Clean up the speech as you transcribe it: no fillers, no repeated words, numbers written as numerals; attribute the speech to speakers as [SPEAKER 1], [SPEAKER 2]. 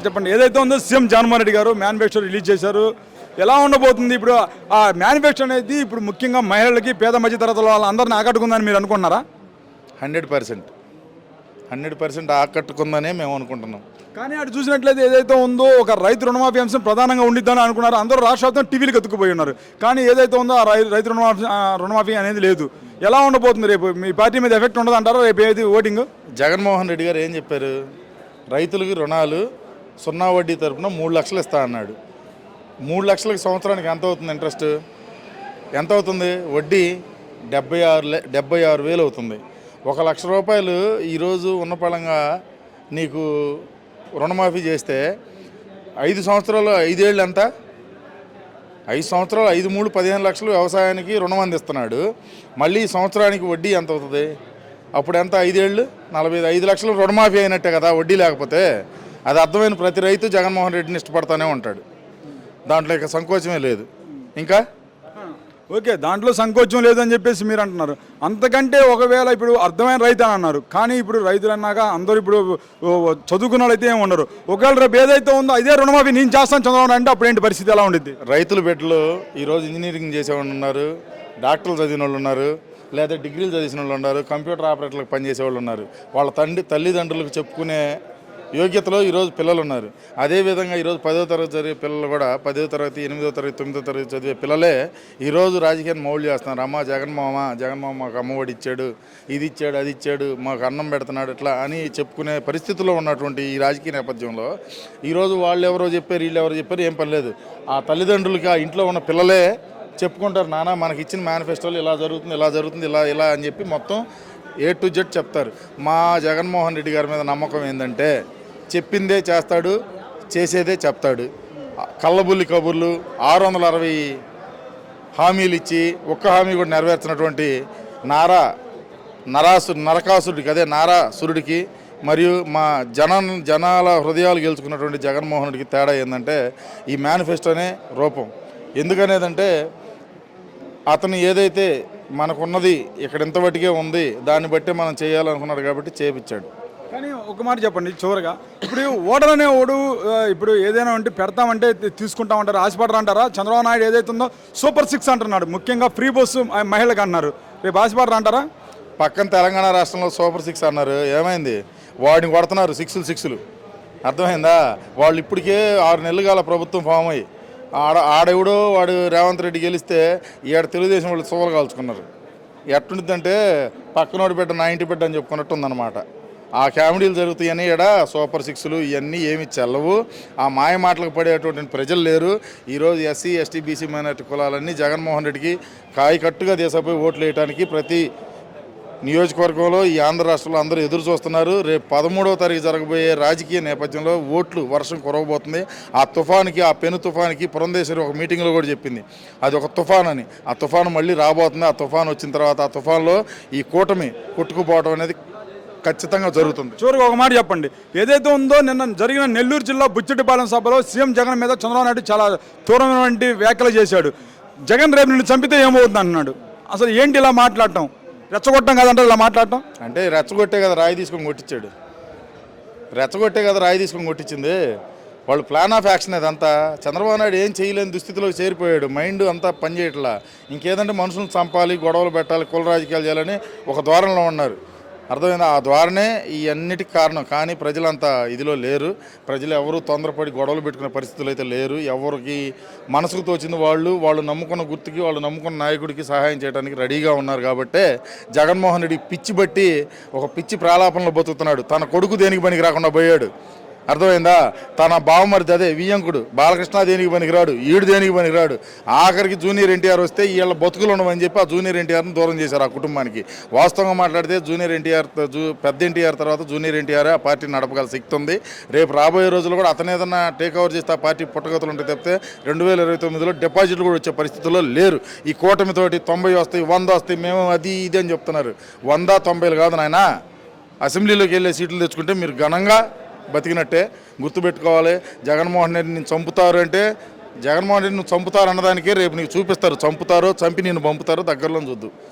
[SPEAKER 1] చెప్పండి, ఏదైతే ఉందో సీఎం జగన్మోహన్ రెడ్డి గారు మేనిఫెస్టో రిలీజ్ చేశారు. ఎలా ఉండబోతుంది ఇప్పుడు ఆ మేనిఫెస్టో అనేది? ఇప్పుడు ముఖ్యంగా మహిళలకి, పేద మధ్య తరగతుల వాళ్ళందరినీ ఆకట్టుకుందని మీరు అనుకుంటున్నారా?
[SPEAKER 2] 100% ఆకట్టుకుందనే మేము అనుకుంటున్నాం.
[SPEAKER 1] కానీ అటు చూసినట్లయితే ఏదైతే ఉందో ఒక రైతు రుణమాఫీ అంశం ప్రధానంగా ఉండిద్దని అనుకున్నారు. అందరూ రాష్ట్ర వ్యాప్తంగా టీవీలకు ఎత్తుకుపోయి ఉన్నారు. కానీ ఏదైతే ఉందో ఆ రైతు రుణమాఫీ అనేది లేదు. ఎలా ఉండబోతుంది? రేపు మీ పార్టీ మీద ఎఫెక్ట్ ఉండదు అంటారా రేపు ఏది ఓటింగ్?
[SPEAKER 2] జగన్మోహన్ రెడ్డి గారు ఏం చెప్పారు? రైతులకి రుణాలు 0 వడ్డీ తరపున 3 లక్షలు ఇస్తా అన్నాడు. 3 లక్షలకి సంవత్సరానికి ఎంత అవుతుంది? ఇంట్రెస్ట్ ఎంత అవుతుంది? వడ్డీ 76,000 అవుతుంది. 1 లక్ష రూపాయలు ఈరోజు ఉన్న పళంగా నీకు రుణమాఫీ చేస్తే 5 సంవత్సరాలు 5 ఏళ్ళు ఎంత? 5 సంవత్సరాలు 5 3 15 లక్షలు వ్యవసాయానికి రుణం అందిస్తున్నాడు. మళ్ళీ సంవత్సరానికి వడ్డీ ఎంత అవుతుంది? అప్పుడు ఎంత? 5 ఏళ్ళు 45 లక్షలు రుణమాఫీ అయినట్టే కదా, వడ్డీ లేకపోతే. అది అర్థమైన ప్రతి రైతు జగన్మోహన్ రెడ్డిని ఇష్టపడతానే ఉంటాడు. దాంట్లో ఇక సంకోచమే లేదు. ఇంకా
[SPEAKER 1] ఓకే, దాంట్లో సంకోచం లేదని చెప్పేసి మీరు అంటున్నారు. అంతకంటే ఒకవేళ ఇప్పుడు అర్థమైన రైతు అని అన్నారు. కానీ ఇప్పుడు రైతులు అన్నాక అందరూ ఇప్పుడు చదువుకున్న వాళ్ళు అయితే ఏమి ఉండరు. ఒకవేళ రేపు ఏదైతే ఉందో అదే రుణమాఫీ నేను చేస్తాను చదవడం అంటే అప్పుడు ఏంటి పరిస్థితి? ఎలా ఉండిద్ది?
[SPEAKER 2] రైతుల బిడ్డలు ఈరోజు ఇంజనీరింగ్ చేసేవాళ్ళు ఉన్నారు, డాక్టర్లు చదివిన వాళ్ళు ఉన్నారు, లేదా డిగ్రీలు చదివిన వాళ్ళు ఉన్నారు, కంప్యూటర్ ఆపరేటర్లకు పనిచేసేవాళ్ళు ఉన్నారు. వాళ్ళ తల్లిదండ్రులకు చెప్పుకునే యోగ్యతలో ఈరోజు పిల్లలు ఉన్నారు. అదేవిధంగా ఈరోజు 10వ తరగతి చదివే పిల్లలు కూడా 10వ తరగతి 8వ తరగతి 9వ తరగతి చదివే పిల్లలే ఈరోజు రాజకీయాన్ని మౌలు చేస్తున్నారు. అమ్మ జగన్మామ మాకు అమ్మఒడి ఇచ్చాడు, ఇది ఇచ్చాడు, అది ఇచ్చాడు, మాకు అన్నం పెడుతున్నాడు ఇట్లా అని చెప్పుకునే పరిస్థితుల్లో ఉన్నటువంటి ఈ రాజకీయ నేపథ్యంలో ఈరోజు వాళ్ళు ఎవరో చెప్పారు, వీళ్ళు ఎవరో చెప్పారు, ఏం పని లేదు. ఆ తల్లిదండ్రులకి ఆ ఇంట్లో ఉన్న పిల్లలే చెప్పుకుంటారు, నాన్న మనకి ఇచ్చిన మేనిఫెస్టోలు ఇలా జరుగుతుంది, ఇలా జరుగుతుంది, ఇలా అని చెప్పి మొత్తం A to Z చెప్తారు. మా జగన్మోహన్ రెడ్డి గారి మీద నమ్మకం ఏంటంటే చెప్పిందే చేస్తాడు, చేసేదే చెప్తాడు. కళ్ళబుల్లి కబుర్లు 660 హామీలు ఇచ్చి ఒక్క హామీ కూడా నెరవేర్చినటువంటి నరకాసురుడికి, అదే నారాసురుడికి మరియు మా జనాల హృదయాలు గెలుచుకున్నటువంటి జగన్మోహన్ రెడ్డికి తేడా ఏంటంటే ఈ మేనిఫెస్టోనే రూపం. ఎందుకనేదంటే అతను ఏదైతే మనకున్నది ఇక్కడ ఇంతవరకే ఉంది, దాన్ని బట్టి మనం చేయాలనుకున్నాడు కాబట్టి చేపించాడు.
[SPEAKER 1] కానీ ఒక మాట చెప్పండి చివరిగా, ఇప్పుడు ఓటర్ అనేవాడు ఇప్పుడు ఏదైనా ఉంటే పెడతామంటే తీసుకుంటామంటారు, ఆశపడరు అంటారా? చంద్రబాబు నాయుడు ఏదైతే ఉందో సూపర్ 6 అంటున్నాడు, ముఖ్యంగా ఫ్రీ బస్సు మహిళలకు అన్నారు, రేపు ఆశపడరు అంటారా?
[SPEAKER 2] పక్కన తెలంగాణ రాష్ట్రంలో సూపర్ 6 అన్నారు, ఏమైంది? వాడిని కొడుతున్నారు 6లు. అర్థమైందా? వాళ్ళు ఇప్పటికే 6 నెలలు కాల ప్రభుత్వం ఫామ్ అయ్యి ఆడెవడో వాడు రేవంత్ రెడ్డి గెలిస్తే ఈడ తెలుగుదేశం వాళ్ళు సోలు కాల్చుకున్నారు. ఎట్టుండిద్దంటే పక్కనోడి బిడ్డ నా ఇంటి బిడ్డ అని చెప్పుకున్నట్టు ఉందన్నమాట. ఆ కామెడీలు జరుగుతాయని ఈడ సూపర్ 6లు ఇవన్నీ ఏమి చెల్లవు. ఆ మాయ మాటలకు పడేటువంటి ప్రజలు లేరు. ఈరోజు SC, ST, BC మైనారిటీ కులాలన్నీ జగన్మోహన్ రెడ్డికి కాయకట్టుగా దేశపోయి ఓట్లు వేయడానికి ప్రతి నియోజకవర్గంలో ఈ ఆంధ్ర రాష్ట్రంలో అందరూ ఎదురు చూస్తున్నారు. రేపు 13వ తారీఖు జరగబోయే రాజకీయ నేపథ్యంలో ఓట్లు వర్షం కురవబోతుంది. ఆ తుఫానికి, ఆ పెను తుఫానికి పురంధేశ్వరి ఒక మీటింగ్లో కూడా చెప్పింది అది ఒక తుఫాన్ అని. ఆ తుఫాను మళ్ళీ రాబోతుంది. ఆ తుఫాన్ వచ్చిన తర్వాత ఆ తుఫాన్లో ఈ కూటమి కొట్టుకుపోవడం అనేది ఖచ్చితంగా జరుగుతుంది.
[SPEAKER 1] చివరికి ఒక మాట చెప్పండి, ఏదైతే ఉందో నిన్న జరిగిన నెల్లూరు జిల్లా బుచ్చిరెడ్డిపాలెం సభలో సీఎం జగన్ మీద చంద్రబాబు నాయుడు చాలా తీవ్రమైనటువంటి వ్యాఖ్యలు చేశాడు. జగన్ రేపు నిన్ను చంపితే ఏమవుతుంది అంటున్నాడు. అసలు ఏంటి ఇలా మాట్లాడటం? రెచ్చగొట్టం కదంటే ఇలా మాట్లాడటం
[SPEAKER 2] అంటే? రెచ్చగొట్టే కదా రాయి తీసుకొని కొట్టించాడు. కొట్టించింది వాళ్ళు ప్లాన్ ఆఫ్ యాక్షన్ అదంతా. చంద్రబాబు నాయుడు ఏం చేయలేని దుస్థితిలోకి చేరిపోయాడు. మైండ్ అంతా పనిచేయట్లా. ఇంకేదంటే మనుషులను చంపాలి, గొడవలు పెట్టాలి, కుల రాజకీయాలు చేయాలని ఒక ద్వారంలో ఉన్నారు. అర్థమైందా? ఆ ద్వారానే ఈ అన్నిటికి కారణం. కానీ ప్రజలంతా ఇదిలో లేరు. ప్రజలు ఎవరు తొందరపడి గొడవలు పెట్టుకునే పరిస్థితులు అయితే లేరు. ఎవరికి మనసుకు తోచింది వాళ్ళు నమ్ముకున్న గుర్తుకి, వాళ్ళు నమ్ముకున్న నాయకుడికి సహాయం చేయడానికి రెడీగా ఉన్నారు. కాబట్టే జగన్మోహన్ రెడ్డి పిచ్చి బట్టి ఒక పిచ్చి ప్రాలాపనలో బతుకుతున్నాడు. తన కొడుకు దేనికి పనికి రాకుండా పోయాడు. అర్థమైందా? తన బావమరిది అదే వియ్యంకుడు బాలకృష్ణ దేనికి పనికిరాడు, ఈడు దేనికి పనికిరాడు. ఆఖరికి జూనియర్ ఎన్టీఆర్ వస్తే వీళ్ళ బతుకులు ఉండమని చెప్పి ఆ జూనియర్ ఎన్టీఆర్ని దూరం చేశారు ఆ కుటుంబానికి. వాస్తవంగా మాట్లాడితే జూనియర్ ఎన్టీఆర్ పెద్ద ఎన్టీఆర్ తర్వాత జూనియర్ ఎన్టీఆర్ ఆ పార్టీని నడపగల శక్తి ఉంది. రేపు రాబోయే రోజుల్లో కూడా అతను ఏదన్నా టేక్ ఓవర్ చేస్తే ఆ పార్టీ పుట్టగతులు ఉంటే తప్పితే 2029లో డిపాజిట్లు కూడా వచ్చే పరిస్థితుల్లో లేరు. ఈ కూటమితోటి 90 వస్తాయి, 100 వస్తాయి, మేము అది ఇది అని చెప్తున్నారు. 100, 90 కాదు నాయన. అసెంబ్లీలోకి వెళ్ళే సీట్లు తెచ్చుకుంటే మీరు ఘనంగా బతికినట్టే గుర్తుపెట్టుకోవాలి. జగన్మోహన్ రెడ్డిని చంపుతారు అంటే జగన్మోహన్ రెడ్డిని చంపుతారు అన్నదానికే రేపు నీకు చూపిస్తారు. చంపుతారో చంపి నేను పంపుతారో దగ్గరలో చూద్దు.